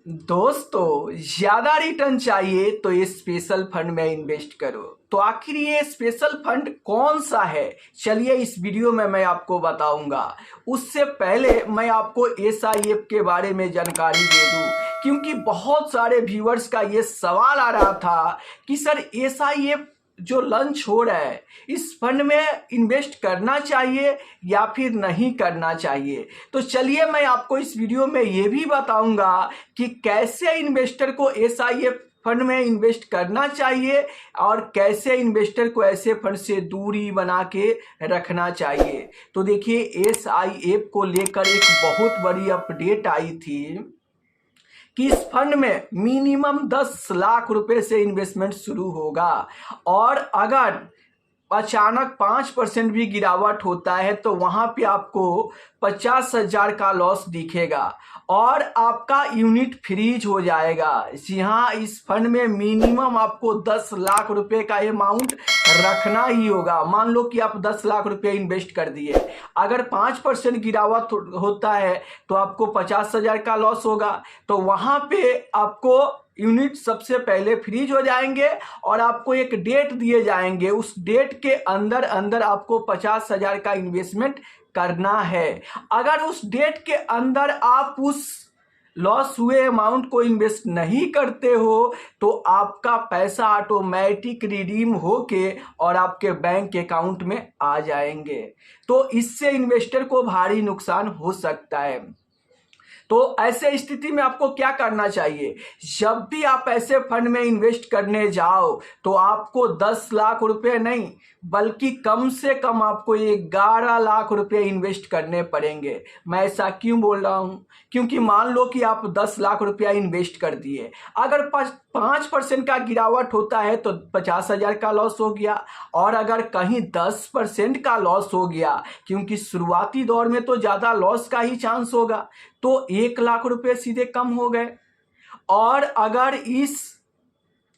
दोस्तों, ज्यादा रिटर्न चाहिए तो ये स्पेशल फंड में इन्वेस्ट करो। तो आखिर ये स्पेशल फंड कौन सा है, चलिए इस वीडियो में मैं आपको बताऊंगा। उससे पहले मैं आपको एसआईएफ के बारे में जानकारी दे दूं, क्योंकि बहुत सारे व्यूअर्स का ये सवाल आ रहा था कि सर एसआईएफ जो लॉन्च हो रहा है इस फंड में इन्वेस्ट करना चाहिए या फिर नहीं करना चाहिए। तो चलिए मैं आपको इस वीडियो में ये भी बताऊंगा कि कैसे इन्वेस्टर को एसआईएफ फंड में इन्वेस्ट करना चाहिए और कैसे इन्वेस्टर को ऐसे फंड से दूरी बना के रखना चाहिए। तो देखिए, एसआईएफ को लेकर एक बहुत बड़ी अपडेट आई थी कि इस फंड में मिनिमम 10 लाख रुपए से इन्वेस्टमेंट शुरू होगा और अगर अचानक 5% भी गिरावट होता है तो वहां पे आपको 50,000 का लॉस दिखेगा और आपका यूनिट फ्रीज हो जाएगा। जी हाँ, इस फंड में मिनिमम आपको 10 लाख रुपए का अमाउंट रखना ही होगा। मान लो कि आप 10 लाख रुपए इन्वेस्ट कर दिए, अगर 5% गिरावट होता है तो आपको 50,000 का लॉस होगा। तो वहां पे आपको यूनिट सबसे पहले फ्रीज हो जाएंगे और आपको एक डेट दिए जाएंगे, उस डेट के अंदर अंदर आपको 50,000 का इन्वेस्टमेंट करना है। अगर उस डेट के अंदर आप उस लॉस हुए अमाउंट को इन्वेस्ट नहीं करते हो तो आपका पैसा ऑटोमेटिक रिडीम होके और आपके बैंक अकाउंट में आ जाएंगे। तो इससे इन्वेस्टर को भारी नुकसान हो सकता है। तो ऐसे स्थिति में आपको क्या करना चाहिए, जब भी आप ऐसे फंड में इन्वेस्ट करने जाओ तो आपको 10 लाख रुपए नहीं बल्कि कम से कम आपको 11 लाख रुपए इन्वेस्ट करने पड़ेंगे। मैं ऐसा क्यों बोल रहा हूं, क्योंकि मान लो कि आप 10 लाख रुपया इन्वेस्ट कर दिए, अगर 5% का गिरावट होता है तो 50,000 का लॉस हो गया और अगर कहीं 10% का लॉस हो गया, क्योंकि शुरुआती दौर में तो ज़्यादा लॉस का ही चांस होगा, तो 1 लाख रुपए सीधे कम हो गए। और अगर इस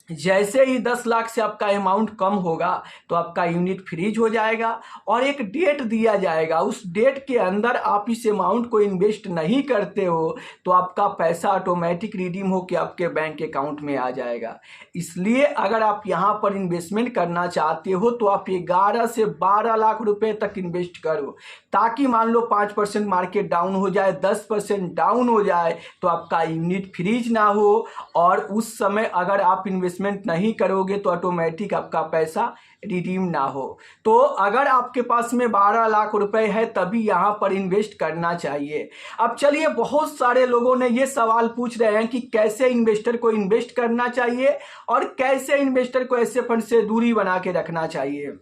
जैसे ही 10 लाख से आपका अमाउंट कम होगा तो आपका यूनिट फ्रीज हो जाएगा और एक डेट दिया जाएगा, उस डेट के अंदर आप इस अमाउंट को इन्वेस्ट नहीं करते हो तो आपका पैसा ऑटोमेटिक रिडीम होकर आपके बैंक अकाउंट में आ जाएगा। इसलिए अगर आप यहाँ पर इन्वेस्टमेंट करना चाहते हो तो आप 11 से 12 लाख रुपए तक इन्वेस्ट करो, ताकि मान लो 5% मार्केट डाउन हो जाए, 10% डाउन हो जाए तो आपका यूनिट फ्रीज ना हो और उस समय अगर आप इन्वेस्टमेंट नहीं करोगे तो ऑटोमेटिक आपका पैसा रिडीम ना हो। तो अगर आपके पास में 12 लाख रुपए है तभी यहां पर इन्वेस्ट करना चाहिए। अब चलिए, बहुत सारे लोगों ने ये सवाल पूछ रहे हैं कि कैसे इन्वेस्टर को इन्वेस्ट करना चाहिए और कैसे इन्वेस्टर को ऐसे फंड से दूरी बना के रखना चाहिए।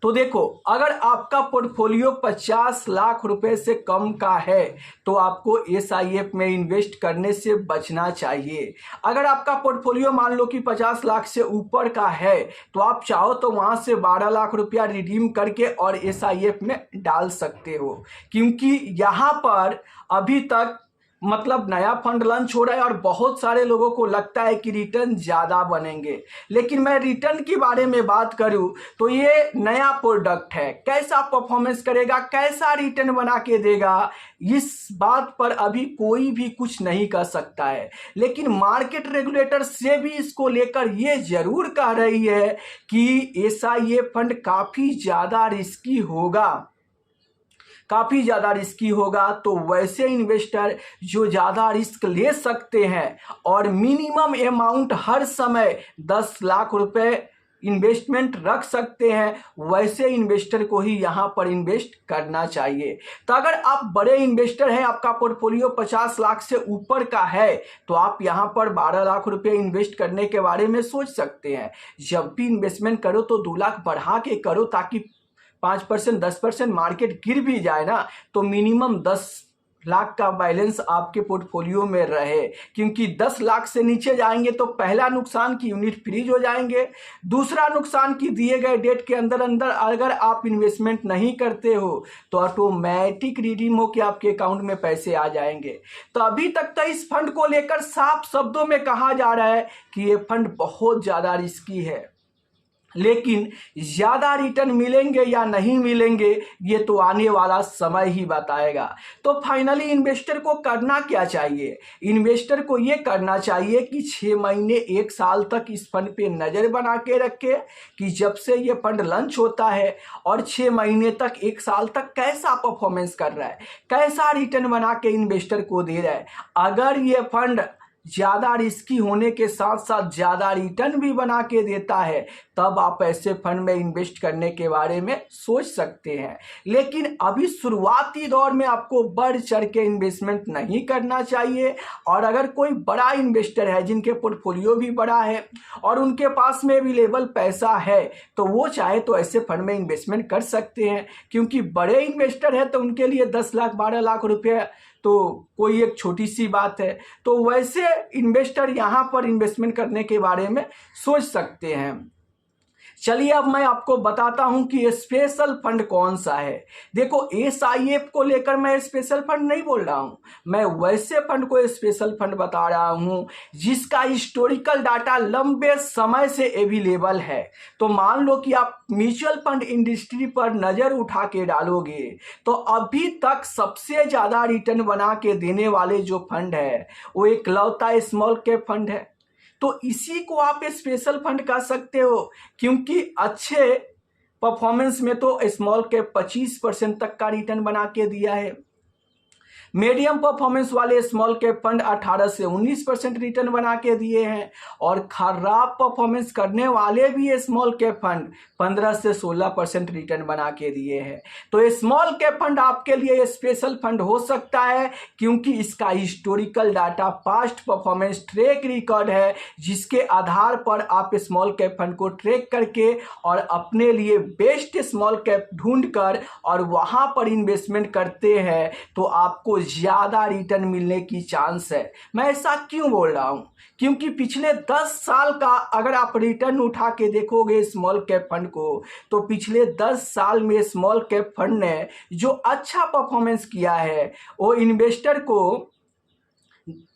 तो देखो, अगर आपका पोर्टफोलियो 50 लाख रुपए से कम का है तो आपको एसआईएफ में इन्वेस्ट करने से बचना चाहिए। अगर आपका पोर्टफोलियो मान लो कि 50 लाख से ऊपर का है तो आप चाहो तो वहां से 12 लाख रुपया रिडीम करके और एसआईएफ में डाल सकते हो, क्योंकि यहां पर अभी तक मतलब नया फंड लॉन्च हो रहा है और बहुत सारे लोगों को लगता है कि रिटर्न ज़्यादा बनेंगे। लेकिन मैं रिटर्न के बारे में बात करूं तो ये नया प्रोडक्ट है, कैसा परफॉर्मेंस करेगा, कैसा रिटर्न बना के देगा, इस बात पर अभी कोई भी कुछ नहीं कर सकता है। लेकिन मार्केट रेगुलेटर से भी इसको लेकर ये जरूर कह रही है कि एसआईएफ फंड काफ़ी ज़्यादा रिस्की होगा, काफ़ी ज़्यादा रिस्की होगा। तो वैसे इन्वेस्टर जो ज़्यादा रिस्क ले सकते हैं और मिनिमम अमाउंट हर समय 10 लाख रुपए इन्वेस्टमेंट रख सकते हैं, वैसे इन्वेस्टर को ही यहाँ पर इन्वेस्ट करना चाहिए। तो अगर आप बड़े इन्वेस्टर हैं, आपका पोर्टफोलियो 50 लाख से ऊपर का है तो आप यहाँ पर 12 लाख रुपए इन्वेस्ट करने के बारे में सोच सकते हैं। जब भी इन्वेस्टमेंट करो तो 2 लाख बढ़ा के करो, ताकि 5% 10% मार्केट गिर भी जाए ना तो मिनिमम 10 लाख का बैलेंस आपके पोर्टफोलियो में रहे, क्योंकि 10 लाख से नीचे जाएंगे तो पहला नुकसान की यूनिट फ्रीज हो जाएंगे, दूसरा नुकसान की दिए गए डेट के अंदर अंदर अगर आप इन्वेस्टमेंट नहीं करते हो तो ऑटोमेटिक रिडीम होकर आपके अकाउंट में पैसे आ जाएंगे। तो अभी तक तो इस फंड को लेकर साफ शब्दों में कहा जा रहा है कि ये फंड बहुत ज़्यादा रिस्की है। लेकिन ज़्यादा रिटर्न मिलेंगे या नहीं मिलेंगे ये तो आने वाला समय ही बताएगा। तो फाइनली इन्वेस्टर को करना क्या चाहिए? इन्वेस्टर को ये करना चाहिए कि 6 महीने 1 साल तक इस फंड पे नज़र बना के रखे कि जब से ये फंड लॉन्च होता है और 6 महीने तक 1 साल तक कैसा परफॉर्मेंस कर रहा है, कैसा रिटर्न बना के इन्वेस्टर को दे रहा है। अगर ये फंड ज़्यादा रिस्की होने के साथ साथ ज़्यादा रिटर्न भी बना के देता है तब आप ऐसे फंड में इन्वेस्ट करने के बारे में सोच सकते हैं। लेकिन अभी शुरुआती दौर में आपको बढ़ चढ़ के इन्वेस्टमेंट नहीं करना चाहिए। और अगर कोई बड़ा इन्वेस्टर है जिनके पोर्टफोलियो भी बड़ा है और उनके पास में अवेलेबल पैसा है तो वो चाहे तो ऐसे फंड में इन्वेस्टमेंट कर सकते हैं, क्योंकि बड़े इन्वेस्टर है तो उनके लिए 10 लाख 12 लाख रुपये तो कोई एक छोटी सी बात है। तो वैसे इन्वेस्टर यहाँ पर इन्वेस्टमेंट करने के बारे में सोच सकते हैं। चलिए अब मैं आपको बताता हूं कि ये स्पेशल फंड कौन सा है। देखो SIF को लेकर मैं स्पेशल फंड नहीं बोल रहा हूं, मैं वैसे फंड को स्पेशल फंड बता रहा हूं जिसका हिस्टोरिकल डाटा लंबे समय से अवेलेबल है। तो मान लो कि आप म्यूचुअल फंड इंडस्ट्री पर नज़र उठा के डालोगे तो अभी तक सबसे ज़्यादा रिटर्न बना के देने वाले जो फंड है वो एकलौता स्मॉल कैप फंड है। तो इसी को आप स्पेशल फंड कह सकते हो, क्योंकि अच्छे परफॉर्मेंस में तो स्मॉल कैप 25% तक का रिटर्न बना के दिया है। मीडियम परफॉर्मेंस वाले स्मॉल कैप फंड 18 से 19% रिटर्न बना के दिए हैं और खराब परफॉर्मेंस करने वाले भी स्मॉल कैप फंड 15 से 16% रिटर्न बना के दिए हैं। तो स्मॉल कैप फंड आपके लिए स्पेशल फंड हो सकता है क्योंकि इसका historical data, past performance, track record है जिसके आधार पर आप स्मॉल कैप फंड को ट्रैक करके और अपने लिए बेस्ट स्मॉल कैप ढूंढकर और वहां पर इन्वेस्टमेंट करते हैं तो आपको ज्यादा रिटर्न मिलने की चांस है। मैं ऐसा क्यों बोल रहा हूं? क्योंकि पिछले 10 साल का अगर आप रिटर्न उठा के देखोगे स्मॉल कैप फंड को तो पिछले 10 साल में स्मॉल कैप फंड ने जो अच्छा परफॉर्मेंस किया है वो इन्वेस्टर को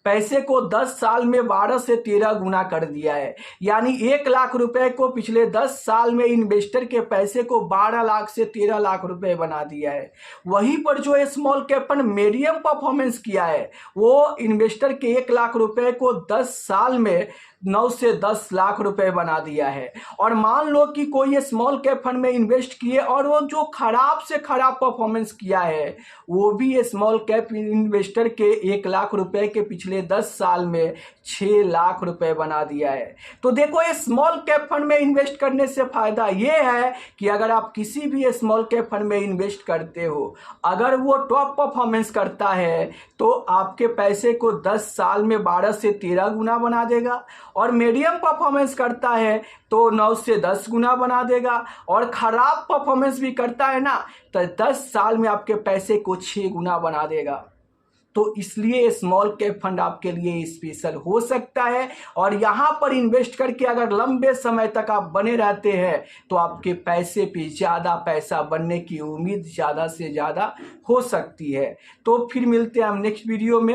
पैसे को 10 साल में 12 से 13 गुना कर दिया है। यानी 1 लाख रुपए को पिछले 10 साल में इन्वेस्टर के पैसे को 12 लाख से 13 लाख रुपए बना दिया है। वहीं पर जो small cap fund medium performance किया है वो इन्वेस्टर के 1 लाख रुपए को 10 साल में 9 से 10 लाख रुपए बना दिया है। और मान लो कि कोई स्मॉल कैप फंड में इन्वेस्ट किए और वो जो खराब से खराब परफॉर्मेंस किया है वो भी स्मॉल कैप इन्वेस्टर के 1 लाख रुपए के पिछले 10 साल में 6 लाख रुपए बना दिया है। तो देखो ये स्मॉल कैप फंड में इन्वेस्ट करने से फायदा ये है कि अगर आप किसी भी स्मॉल कैप फंड में इन्वेस्ट करते हो, अगर वो टॉप परफॉर्मेंस करता है तो आपके पैसे को 10 साल में 12 से 13 गुना बना देगा और मीडियम परफॉर्मेंस करता है तो 9 से 10 गुना बना देगा और खराब परफॉर्मेंस भी करता है ना तो 10 साल में आपके पैसे को 6 गुना बना देगा। तो इसलिए स्मॉल कैप फंड आपके लिए स्पेशल हो सकता है और यहाँ पर इन्वेस्ट करके अगर लंबे समय तक आप बने रहते हैं तो आपके पैसे पे ज़्यादा पैसा बनने की उम्मीद ज़्यादा से ज़्यादा हो सकती है। तो फिर मिलते हैं हम नेक्स्ट वीडियो में।